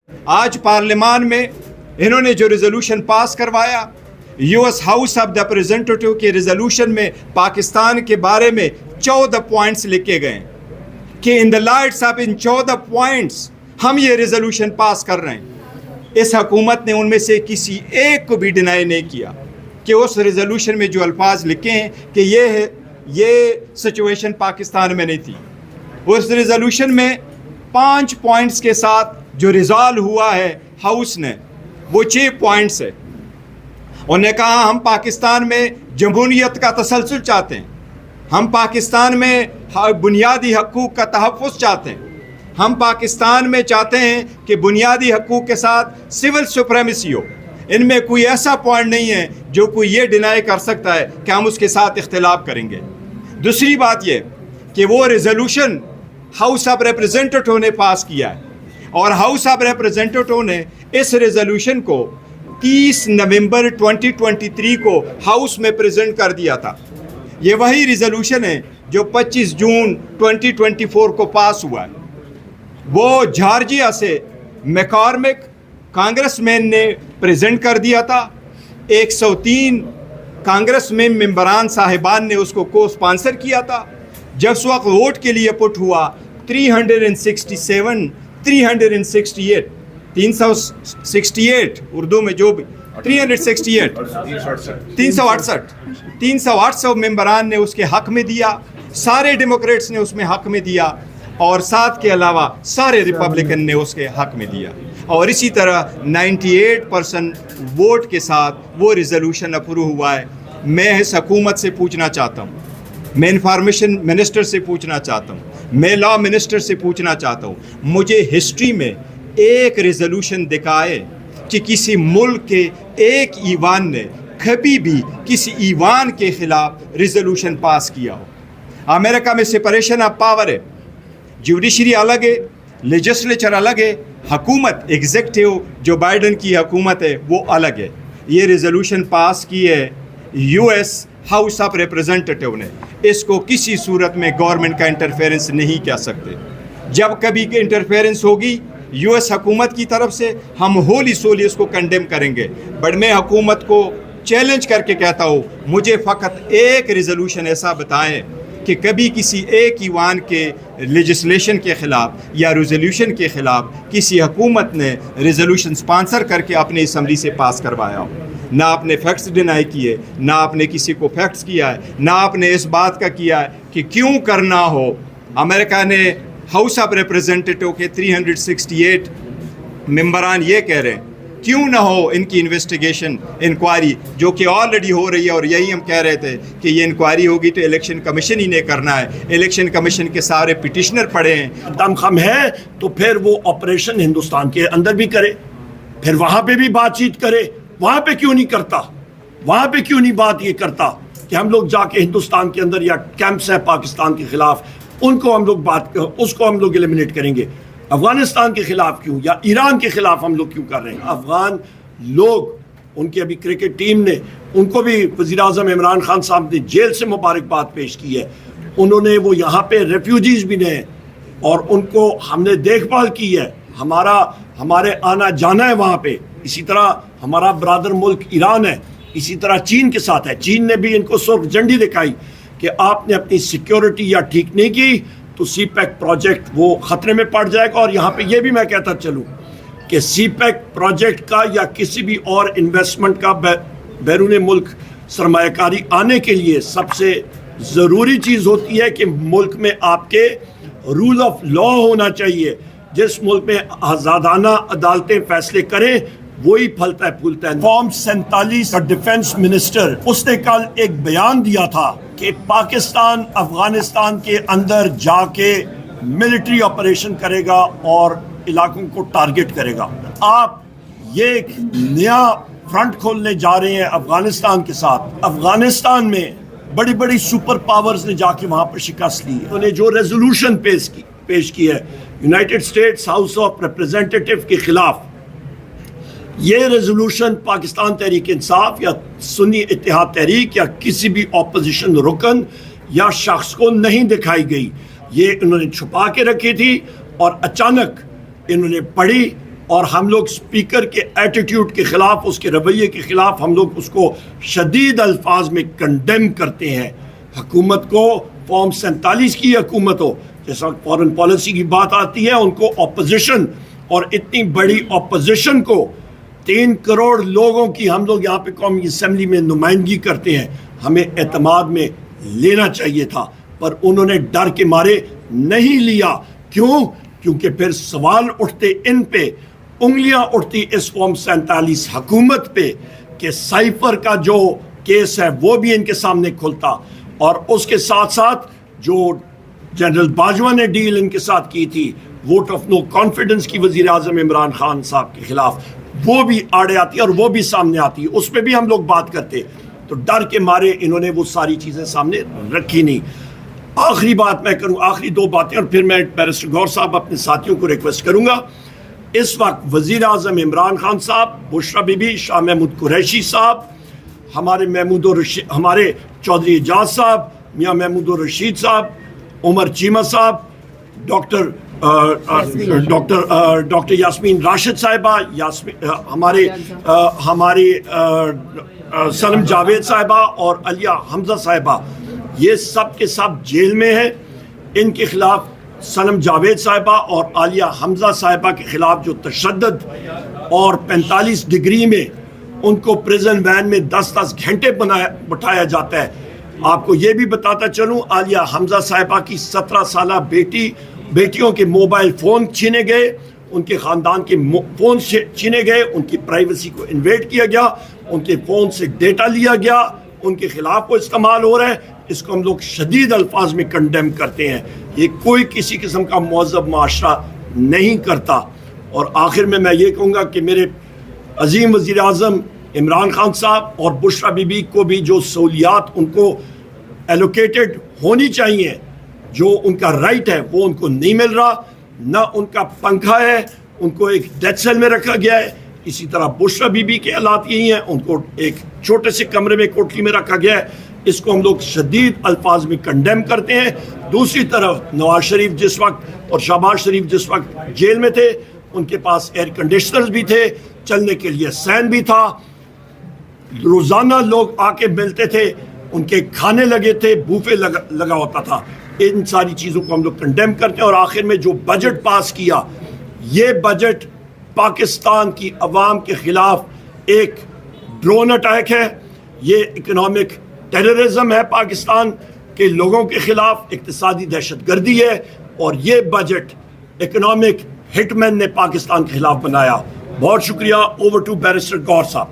آج پارلیمان میں انہوں نے جو ریزولوشن پاس کروایا، U S house of representative کے ریزولوشن میں پاکستان کے بارے میں 14 پوائنٹس لکھے گئے کہ in the lights of in 14 points ہم یہ ریزولوشن پاس کر رہے ہیں۔ اس حکومت نے ان میں سے کسی ایک کو بھی ڈینائی نہیں کیا کہ اس ریزولوشن میں جو الفاظ لکھے ہیں کہ یہ سچویشن پاکستان میں نہیں تھی۔ اس ریزولوشن میں 5 پوائنٹس کے ساتھ جو ریزالو ہوا ہے ہاؤس نے، وہ 6 پوائنٹس ہے۔ انہوں نے کہا ہم پاکستان میں جمہوریت کا تسلسل چاہتے ہیں، ہم پاکستان میں بنیادی حقوق کا تحفظ چاہتے ہیں، ہم پاکستان میں چاہتے ہیں کہ بنیادی حقوق کے ساتھ سول سپریمیسی ہو۔ ان میں کوئی ایسا پوائنٹ نہیں ہے جو کوئی یہ ڈینائی کر سکتا ہے کہ ہم اس کے ساتھ اختلاف کریں گے۔ دوسری بات یہ کہ وہ ریزولوشن ہاؤس آف ریپریزنٹیٹیو نے پاس کیا ہے، اور ہاؤس آف ریپریزنٹیٹیو نے اس ریزولوشن کو 30 نومبر 2023 کو ہاؤس میں پریزنٹ کر دیا تھا۔ یہ وہی ریزولوشن ہے جو 25 جون 2024 کو پاس ہوا ہے۔ وہ جارجیا سے میکارمک کانگریس مین نے پریزنٹ کر دیا تھا۔ 103 کانگریس مین ممبران صاحبان نے اس کو اسپانسر کیا تھا۔ جب اس وقت ووٹ کے لیے پٹ ہوا 368 اردو میں جو بھی 368 ممبران نے اس کے حق میں دیا، سارے ڈیموکریٹس نے اس میں حق میں دیا، اور 7 کے علاوہ سارے ریپبلکن نے اس کے حق میں دیا، اور اسی طرح 98% ووٹ کے ساتھ وہ ریزولوشن اپروو ہوا ہے۔ میں اس حکومت سے پوچھنا چاہتا ہوں، میں انفارمیشن منسٹر سے پوچھنا چاہتا ہوں، میں لا منسٹر سے پوچھنا چاہتا ہوں، مجھے ہسٹری میں ایک ریزولوشن دکھائے کہ کسی ملک کے ایک ایوان نے کبھی بھی کسی ایوان کے خلاف ریزولوشن پاس کیا ہو۔ امریکہ میں سپریشن آف پاور ہے، جوڈیشری الگ ہے، لیجسلیچر الگ ہے، حکومت ایگزیکٹیو جو بائیڈن کی حکومت ہے وہ الگ ہے۔ یہ ریزولوشن پاس کی ہے U S house of representative نے، اس کو کسی صورت میں گورنمنٹ کا انٹرفیرنس نہیں کہہ سکتے۔ جب کبھی انٹرفیرنس ہوگی یو ایس حکومت کی طرف سے، ہم ہولی سولی اس کو کنڈیم کریں گے، بٹ میں حکومت کو چیلنج کر کے کہتا ہوں، مجھے فقط ایک ریزولوشن ایسا بتائیں کہ کبھی کسی ایک ایوان کے لیجسلیشن کے خلاف یا ریزولوشن کے خلاف کسی حکومت نے ریزولوشن سپانسر کر کے اپنی اسمبلی سے پاس کروایا ہو۔ نہ آپ نے فیکٹس ڈینائی کیے، نہ آپ نے کسی کو فیکٹس کیا ہے، نہ آپ نے اس بات کا کیا ہے کہ کیوں کرنا ہو۔ امریکہ نے ہاؤس آف ریپریزنٹیٹیو کے 368 ممبران یہ کہہ رہے ہیں کیوں نہ ہو ان کی انویسٹیگیشن، انکوائری، جو کہ آلریڈی ہو رہی ہے، اور یہی ہم کہہ رہے تھے کہ یہ انکوائری ہوگی تو الیکشن کمیشن ہی نے کرنا ہے۔ الیکشن کمیشن کے سارے پٹیشنر پڑے ہیں۔ دم خم ہے تو پھر وہ آپریشن ہندوستان کے اندر بھی کرے، پھر وہاں پہ بھی بات چیت کرے۔ وہاں پہ کیوں نہیں کرتا؟ وہاں پہ کیوں نہیں بات یہ کرتا کہ ہم لوگ جا کے ہندوستان کے اندر یا کیمپس ہیں پاکستان کے خلاف، ان کو ہم لوگ اس کو ہم لوگ ایلیمنیٹ کریں گے۔ افغانستان کے خلاف کیوں، یا ایران کے خلاف ہم لوگ کیوں کر رہے ہیں؟ افغان لوگ، ان کی ابھی کرکٹ ٹیم نے، ان کو بھی وزیر اعظم عمران خان صاحب نے جیل سے مبارکباد پیش کی ہے۔ انہوں نے وہ یہاں پہ ریفیوجیز بھی نے، اور ان کو ہم نے دیکھ بھال کی ہے، ہمارے آنا جانا ہے وہاں پہ۔ اسی طرح ہمارا برادر ملک ایران ہے، اسی طرح چین کے ساتھ ہے۔ چین نے بھی ان کو سرخ جھنڈی دکھائی کہ آپ نے اپنی سیکیورٹی یا ٹھیک نہیں کی تو سی پیک پروجیکٹ وہ خطرے میں پڑ جائے گا۔ اور یہاں پہ یہ بھی میں کہتا چلوں کہ سی پیک پروجیکٹ کا یا کسی بھی اور انویسٹمنٹ کا بیرون ملک سرمایہ کاری آنے کے لیے سب سے ضروری چیز ہوتی ہے کہ ملک میں آپ کے رول آف لا ہونا چاہیے۔ جس ملک میں آزادانہ عدالتیں فیصلے کریں وہی پھلتا ہے پھولتا ہے۔ فارم 47 کا ڈیفنس منسٹر، اس نے کل ایک بیان دیا تھا کہ پاکستان افغانستان کے اندر جا کے ملٹری آپریشن کرے گا اور علاقوں کو ٹارگٹ کرے گا۔ آپ یہ ایک نیا فرنٹ کھولنے جا رہے ہیں افغانستان کے ساتھ۔ افغانستان میں بڑی بڑی سپر پاورز نے جا کے وہاں پر شکست لی ہے۔ انہوں نے جو ریزولوشن پیش کی ہے United States house of representative کے خلاف، یہ ریزولوشن پاکستان تحریک انصاف یا سنی اتحاد تحریک یا کسی بھی اپوزیشن رکن یا شخص کو نہیں دکھائی گئی۔ یہ انہوں نے چھپا کے رکھی تھی، اور اچانک انہوں نے پڑھی اور ہم لوگ اسپیکر کے ایٹیٹیوڈ کے خلاف، اس کے رویے کے خلاف ہم لوگ اس کو شدید الفاظ میں کنڈیم کرتے ہیں. حکومت کو فارم 47 کی حکومت ہو، جیسا فارن پالیسی کی بات آتی ہے، ان کو اپوزیشن، اور اتنی بڑی اپوزیشن کو 3 کروڑ لوگوں کی ہم لوگ یہاں پہ قومی اسمبلی میں نمائندگی کرتے ہیں، ہمیں اعتماد میں لینا چاہیے تھا، پر انہوں نے ڈر کے مارے نہیں لیا. کیوں؟ کیونکہ پھر سوال اٹھتے ان پہ، انگلیاں اٹھتی اس فارم 47 حکومت پہ کہ سائفر کا جو کیس ہے وہ بھی ان کے سامنے کھلتا، اور اس کے ساتھ ساتھ جو جنرل باجوہ نے ڈیل ان کے ساتھ کی تھی ووٹ آف نو کانفیڈنس کی وزیر اعظم عمران خان صاحب کے خلاف، وہ بھی آڑے آتی اور وہ بھی سامنے آتی، اس پہ بھی ہم لوگ بات کرتے. تو ڈر کے مارے انہوں نے وہ ساری چیزیں سامنے رکھی نہیں. آخری بات میں کروں، آخری 2 باتیں، اور پھر میں بیرسٹر گور صاحب اپنے ساتھیوں کو ریکویسٹ کروں گا. اس وقت وزیر اعظم عمران خان صاحب، بشرا بی بی، شاہ محمود قریشی صاحب، ہمارے چودھری اعجاز صاحب، میاں محمود الرشید صاحب، عمر چیمہ صاحب، ڈاکٹر یاسمین راشد صاحبہ، ہماری سلم جاوید صاحبہ اور علیہ حمزہ صاحبہ، یہ سب کے سب جیل میں ہیں. ان کے خلاف، سلم جاوید صاحبہ اور عالیہ حمزہ صاحبہ کے خلاف جو تشدد اور 45 ڈگری میں ان کو پریزن وین میں 10-10 گھنٹے بٹھایا جاتا ہے. آپ کو یہ بھی بتاتا چلوں، عالیہ حمزہ صاحبہ کی 17 سالہ بیٹیوں کے موبائل فون چھینے گئے، ان کے خاندان کے فون چھینے گئے، ان کی پرائیویسی کو انویڈ کیا گیا، ان کے فون سے ڈیٹا لیا گیا، ان کے خلاف وہ استعمال ہو رہا ہے. اس کو ہم لوگ شدید الفاظ میں کنڈیم کرتے ہیں. یہ کوئی کسی قسم کا مہذب معاشرہ نہیں کرتا. اور آخر میں یہ کہوں گا کہ میرے عظیم وزیر اعظم عمران خان صاحب اور بشرا بی بی کو بھی جو سہولیات ان کو ایلوکیٹڈ ہونی چاہیے، جو ان کا رائٹ ہے، وہ ان کو نہیں مل رہا. نہ ان کا پنکھا ہے، ان کو ایک ڈیتھ سیل میں رکھا گیا ہے. اسی طرح بشرا بی بی کے حالات یہی ہیں، ان کو ایک چھوٹے سے کمرے میں کوٹلی میں رکھا گیا ہے. اس کو ہم لوگ شدید الفاظ میں کنڈیم کرتے ہیں. دوسری طرف نواز شریف جس وقت اور شہباز شریف جس وقت جیل میں تھے، ان کے پاس ایئر کنڈیشنرز بھی تھے، چلنے کے لیے سین بھی تھا، روزانہ لوگ آ کے ملتے تھے، ان کے کھانے لگے تھے، بوفے لگا ہوتا تھا. ان ساری چیزوں کو ہم لوگ کنڈیم کرتے ہیں. اور آخر میں جو بجٹ پاس کیا، یہ بجٹ پاکستان کی عوام کے خلاف ایک ڈرون اٹیک ہے، یہ اکنامک ٹیررزم ہے، پاکستان کے لوگوں کے خلاف اقتصادی دہشت گردی ہے. اور یہ بجٹ اکنامک ہٹ مین نے پاکستان کے خلاف بنایا. بہت شکریہ. اوور ٹو بیرسٹر گور صاحب.